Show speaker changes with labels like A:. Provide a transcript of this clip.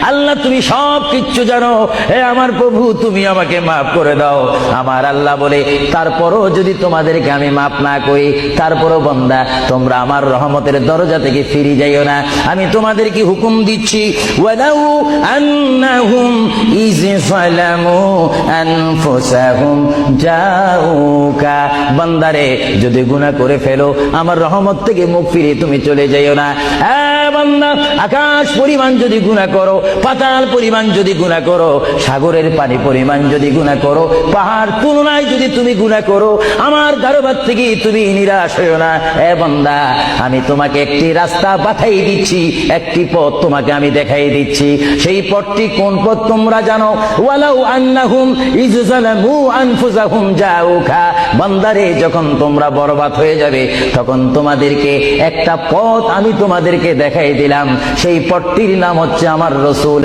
A: আল্লাহ তুমি সব কিচ্ছু জানো, হে আমার প্রভু তুমি আমাকে মাফ করে দাও। আমার আল্লাহ বলে, তারপরও যদি তোমাদেরকে আমি মাফ না করি, তারপরও বান্দা তোমরা আমার রহমতের দরজা থেকে ফিরে যাইও না। আমি তোমাদেরকে হুকুম দিচ্ছি, ওয়ালাউ আন্নাহুম ইয যালামু আনফুসাহুম জাউকা, বান্দারে যদি গুনাহ করে ফেলো আমার রহমত থেকে মুখ ফিরে তুমি চলে যাইও না। বান্দা, আকাশ পরিমাণ যদি গুনাহ করো, পাতাল পরিমাণ যদি গুনাহ করো, সাগরের পানি পরিমাণ যদি গুনাহ করো, পাহাড় তুলনায় যদি তুমি গুনাহ করো, আমার দরবার থেকে তুমি নিরাশ হইও না। বান্দা, আমি তোমাকে একটি রাস্তা পাঠাই দিচ্ছি, একটি পথ তোমাকে আমি দেখাই দিচ্ছি। সেই পথটি কোন পথ তোমরা জানো? ওয়ালাউ আন্নাহুম ইয যালামু আনফুসাহুম জাউকা, বান্দারে যখন তোমরা বরবাদ হয়ে যাবে তখন তোমাদেরকে একটা পথ আমি তোমাদেরকে দেখাই দিলাম, সেই পথটির নাম হচ্ছে আমার রাসূল।